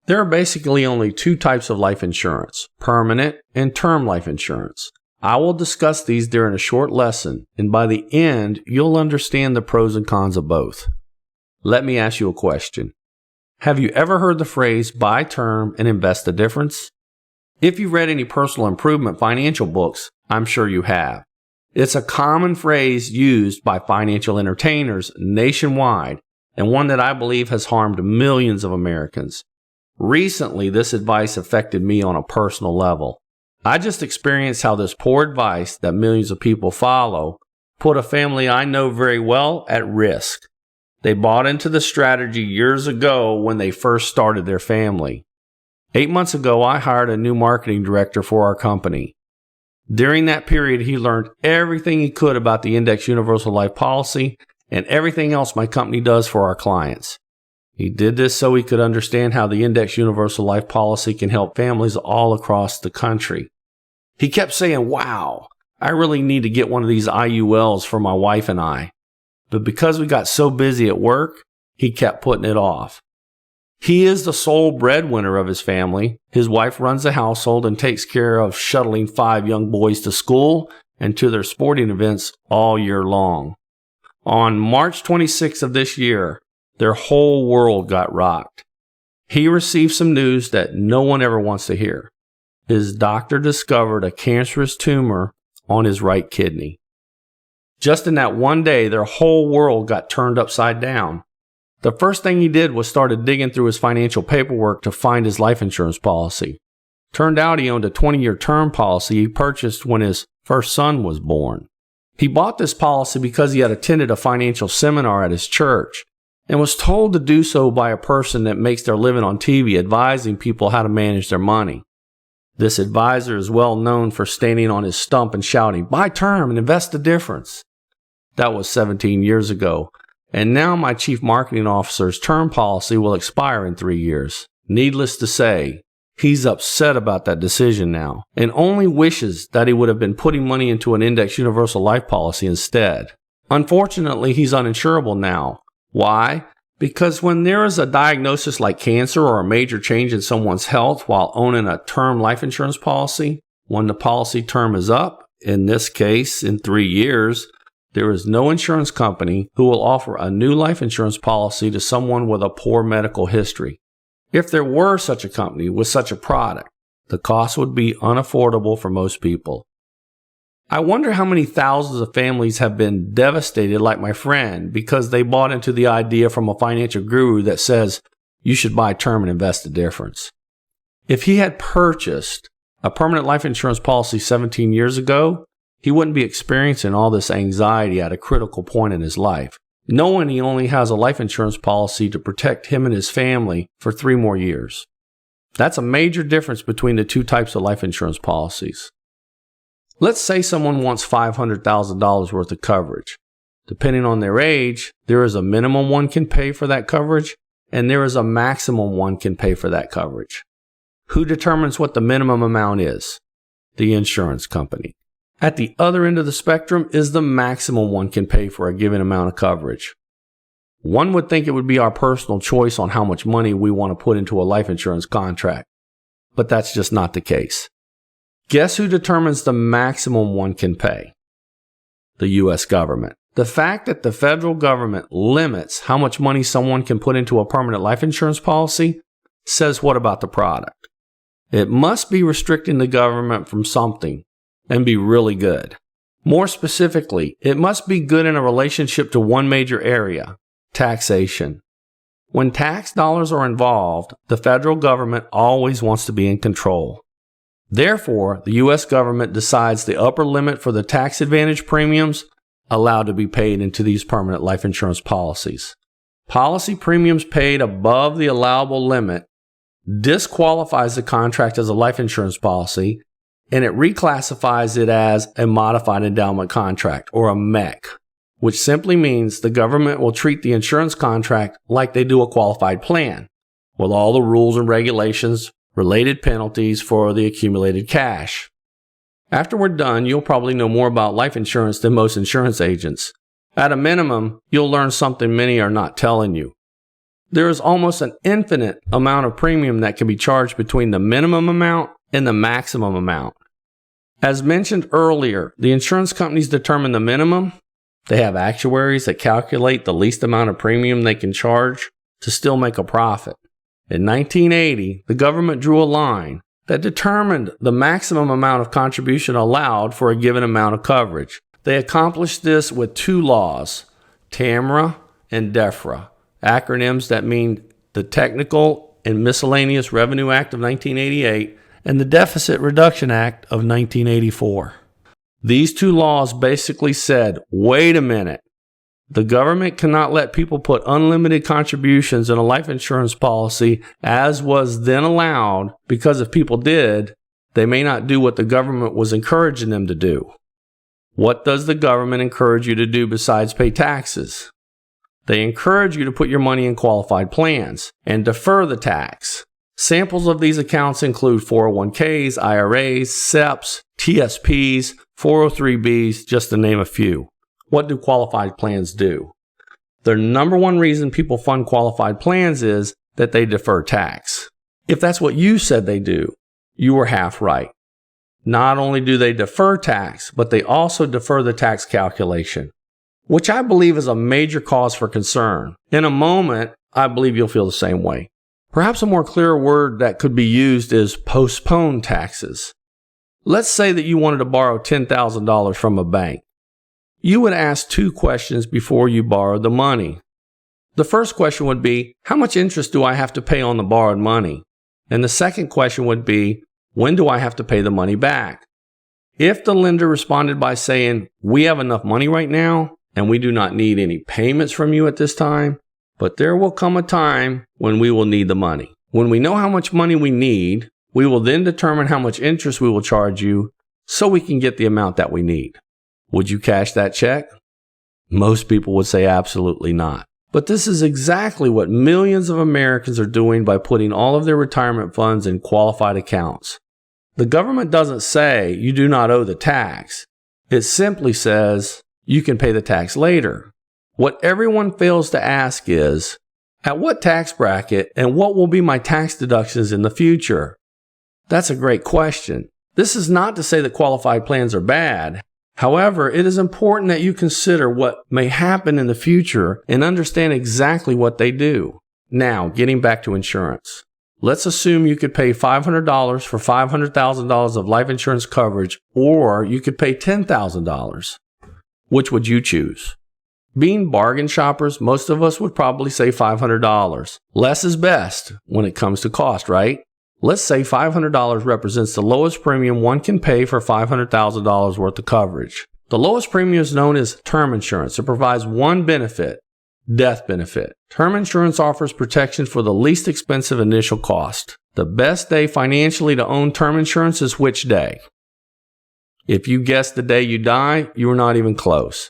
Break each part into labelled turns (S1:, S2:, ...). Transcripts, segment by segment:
S1: There are basically only two types of life insurance, permanent and term life insurance. I will discuss these during a short lesson, and by the end, you'll understand the pros and cons of both. Let me ask you a question. Have you ever heard the phrase buy term and invest the difference? If you've read any personal improvement financial books, I'm sure you have. It's a common phrase used by financial entertainers nationwide, and one that I believe has harmed millions of Americans. Recently, this advice affected me on a personal level. I just experienced how this poor advice that millions of people follow put a family I know very well at risk. They bought into the strategy years ago when they first started their family. 8 months ago, I hired a new marketing director for our company. During that period, he learned everything he could about the Index Universal Life policy and everything else my company does for our clients. He did this so he could understand how the Index Universal Life policy can help families all across the country. He kept saying, "Wow, I really need to get one of these IULs for my wife and I." But because we got so busy at work, he kept putting it off. He is the sole breadwinner of his family. His wife runs the household and takes care of shuttling 5 young boys to school and to their sporting events all year long. On March 26th of this year, their whole world got rocked. He received some news that no one ever wants to hear. His doctor discovered a cancerous tumor on his right kidney. Just in that one day, their whole world got turned upside down. The first thing he did was started digging through his financial paperwork to find his life insurance policy. Turned out he owned a 20-year term policy he purchased when his first son was born. He bought this policy because he had attended a financial seminar at his church and was told to do so by a person that makes their living on TV advising people how to manage their money. This advisor is well known for standing on his stump and shouting, "Buy term and invest the difference." That was 17 years ago, and now my chief marketing officer's term policy will expire in 3 years. Needless to say, he's upset about that decision now and only wishes that he would have been putting money into an Index Universal Life policy instead. Unfortunately, he's uninsurable now. Why? Because when there is a diagnosis like cancer or a major change in someone's health while owning a term life insurance policy, when the policy term is up, in this case in 3 years, there is no insurance company who will offer a new life insurance policy to someone with a poor medical history. If there were such a company with such a product, the cost would be unaffordable for most people. I wonder how many thousands of families have been devastated like my friend because they bought into the idea from a financial guru that says you should buy term and invest the difference. If he had purchased a permanent life insurance policy 17 years ago, he wouldn't be experiencing all this anxiety at a critical point in his life, knowing he only has a life insurance policy to protect him and his family for 3 more years. That's a major difference between the two types of life insurance policies. Let's say someone wants $500,000 worth of coverage. Depending on their age, there is a minimum one can pay for that coverage, and there is a maximum one can pay for that coverage. Who determines what the minimum amount is? The insurance company. At the other end of the spectrum is the maximum one can pay for a given amount of coverage. One would think it would be our personal choice on how much money we want to put into a life insurance contract, but that's just not the case. Guess who determines the maximum one can pay? The U.S. government. The fact that the federal government limits how much money someone can put into a permanent life insurance policy says what about the product? It must be restricting the government from something and be really good. More specifically, it must be good in a relationship to one major area, taxation. When tax dollars are involved, the federal government always wants to be in control. Therefore, the U.S. government decides the upper limit for the tax advantage premiums allowed to be paid into these permanent life insurance policies. Policy premiums paid above the allowable limit disqualifies the contract as a life insurance policy, and it reclassifies it as a modified endowment contract, or a MEC, which simply means the government will treat the insurance contract like they do a qualified plan, with all the rules and regulations, related penalties for the accumulated cash. After we're done, you'll probably know more about life insurance than most insurance agents. At a minimum, you'll learn something many are not telling you. There is almost an infinite amount of premium that can be charged between the minimum amount and the maximum amount. As mentioned earlier, the insurance companies determine the minimum. They have actuaries that calculate the least amount of premium they can charge to still make a profit. In 1980, the government drew a line that determined the maximum amount of contribution allowed for a given amount of coverage. They accomplished this with two laws, TAMRA and DEFRA, acronyms that mean the Technical and Miscellaneous Revenue Act of 1988 and the Deficit Reduction Act of 1984. These two laws basically said, wait a minute, the government cannot let people put unlimited contributions in a life insurance policy as was then allowed, because if people did, they may not do what the government was encouraging them to do. What does the government encourage you to do besides pay taxes? They encourage you to put your money in qualified plans and defer the tax. Samples of these accounts include 401ks, IRAs, SEPs, TSPs, 403bs, just to name a few. What do qualified plans do? The number one reason people fund qualified plans is that they defer tax. If that's what you said they do, you were half right. Not only do they defer tax, but they also defer the tax calculation, which I believe is a major cause for concern. In a moment, I believe you'll feel the same way. Perhaps a more clear word that could be used is postpone taxes. Let's say that you wanted to borrow $10,000 from a bank. You would ask two questions before you borrowed the money. The first question would be, how much interest do I have to pay on the borrowed money? And the second question would be, when do I have to pay the money back? If the lender responded by saying, we have enough money right now, and we do not need any payments from you at this time, but there will come a time when we will need the money. When we know how much money we need, we will then determine how much interest we will charge you so we can get the amount that we need. Would you cash that check? Most people would say absolutely not. But this is exactly what millions of Americans are doing by putting all of their retirement funds in qualified accounts. The government doesn't say you do not owe the tax. It simply says you can pay the tax later. What everyone fails to ask is, at what tax bracket and what will be my tax deductions in the future? That's a great question. This is not to say that qualified plans are bad. However, it is important that you consider what may happen in the future and understand exactly what they do. Now, getting back to insurance. Let's assume you could pay $500 for $500,000 of life insurance coverage, or you could pay $10,000. Which would you choose? Being bargain shoppers, most of us would probably say $500. Less is best when it comes to cost, right? Let's say $500 represents the lowest premium one can pay for $500,000 worth of coverage. The lowest premium is known as term insurance. It provides one benefit, death benefit. Term insurance offers protection for the least expensive initial cost. The best day financially to own term insurance is which day? If you guess the day you die, you are not even close.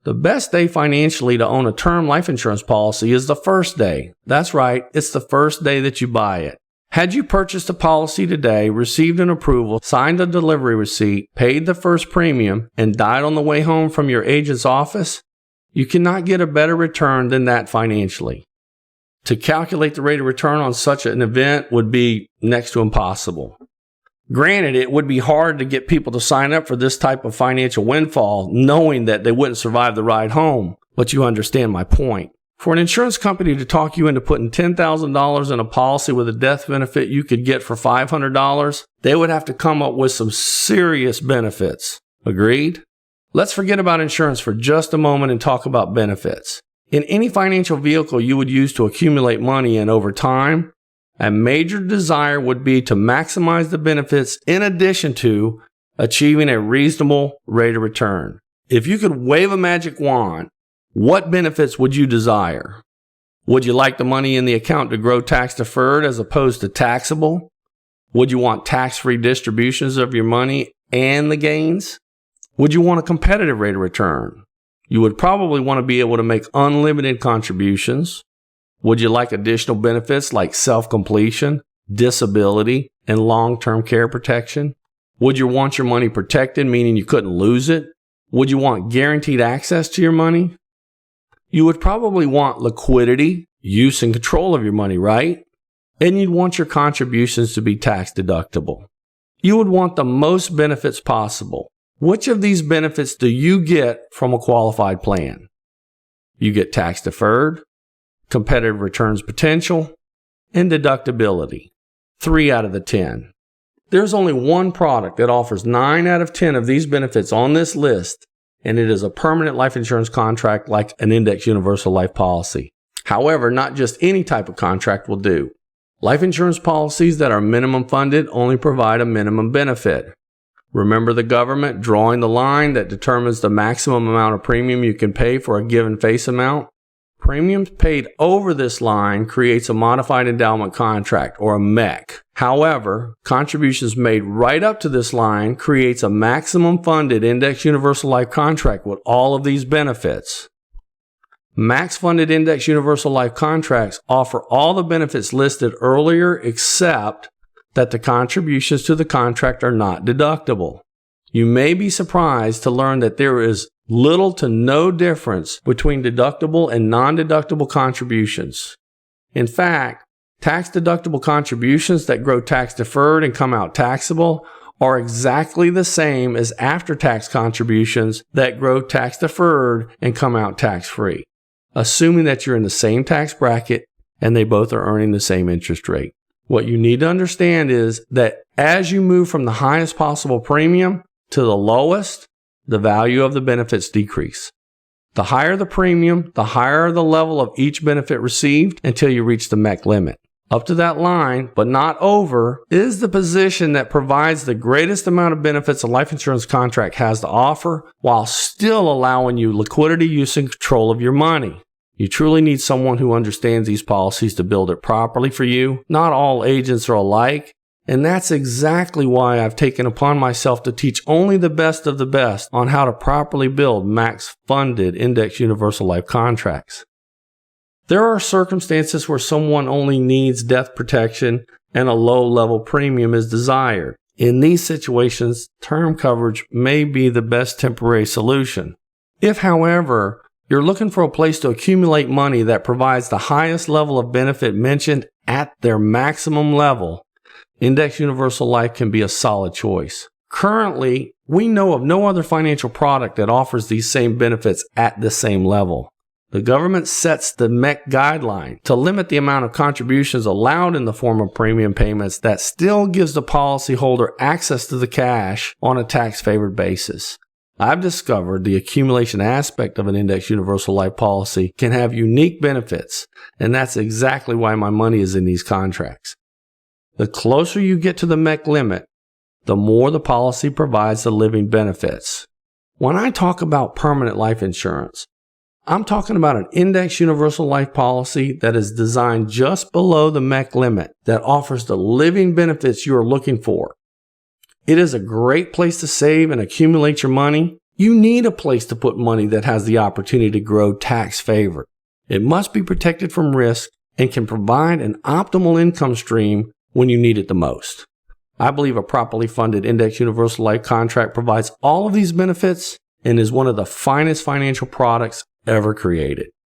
S1: The best day financially to own a term life insurance policy is the first day. That's right, it's the first day that you buy it. Had you purchased a policy today, received an approval, signed a delivery receipt, paid the first premium, and died on the way home from your agent's office, you cannot get a better return than that financially. To calculate the rate of return on such an event would be next to impossible. Granted, it would be hard to get people to sign up for this type of financial windfall, knowing that they wouldn't survive the ride home, but you understand my point. For an insurance company to talk you into putting $10,000 in a policy with a death benefit you could get for $500, they would have to come up with some serious benefits. Agreed? Let's forget about insurance for just a moment and talk about benefits. In any financial vehicle you would use to accumulate money in over time, a major desire would be to maximize the benefits in addition to achieving a reasonable rate of return. If you could wave a magic wand, what benefits would you desire? Would you like the money in the account to grow tax deferred as opposed to taxable? Would you want tax-free distributions of your money and the gains? Would you want a competitive rate of return? You would probably want to be able to make unlimited contributions. Would you like additional benefits like self-completion, disability, and long-term care protection? Would you want your money protected, meaning you couldn't lose it? Would you want guaranteed access to your money? You would probably want liquidity. use and control of your money, right? And you'd want your contributions to be tax deductible. You would want the most benefits possible. Which of these benefits do you get from a qualified plan? You get tax deferred, competitive returns potential, and deductibility. 3 out of the 10. There's only one product that offers 9 out of 10 of these benefits on this list, and it is a permanent life insurance contract like an Index Universal Life policy. However, not just any type of contract will do. Life insurance policies that are minimum funded only provide a minimum benefit. Remember the government drawing the line that determines the maximum amount of premium you can pay for a given face amount? Premiums paid over this line creates a modified endowment contract, or a MEC. However, contributions made right up to this line creates a maximum funded Index Universal Life contract with all of these benefits. Max funded Index Universal Life contracts offer all the benefits listed earlier except that the contributions to the contract are not deductible. You may be surprised to learn that there is little to no difference between deductible and non-deductible contributions. In fact, tax-deductible contributions that grow tax-deferred and come out taxable are exactly the same as after-tax contributions that grow tax-deferred and come out tax-free, assuming that you're in the same tax bracket and they both are earning the same interest rate. What you need to understand is that as you move from the highest possible premium to the lowest, the value of the benefits decrease. The higher the premium, the higher the level of each benefit received until you reach the MEC limit. Up to that line, but not over, is the position that provides the greatest amount of benefits a life insurance contract has to offer while still allowing you liquidity, use, and control of your money. You truly need someone who understands these policies to build it properly for you. Not all agents are alike. And that's exactly why I've taken upon myself to teach only the best of the best on how to properly build max-funded Index Universal Life contracts. There are circumstances where someone only needs death protection and a low-level premium is desired. In these situations, term coverage may be the best temporary solution. If, however, you're looking for a place to accumulate money that provides the highest level of benefit mentioned at their maximum level, Index Universal Life can be a solid choice. Currently, we know of no other financial product that offers these same benefits at the same level. The government sets the MEC guideline to limit the amount of contributions allowed in the form of premium payments that still gives the policyholder access to the cash on a tax-favored basis. I've discovered the accumulation aspect of an Index Universal Life policy can have unique benefits, and that's exactly why my money is in these contracts. The closer you get to the MEC limit, the more the policy provides the living benefits. When I talk about permanent life insurance, I'm talking about an Index Universal Life policy that is designed just below the MEC limit that offers the living benefits you are looking for. It is a great place to save and accumulate your money. You need a place to put money that has the opportunity to grow tax-favored. It must be protected from risk and can provide an optimal income stream when you need it the most. I believe a properly funded Index Universal Life contract provides all of these benefits and is one of the finest financial products ever created.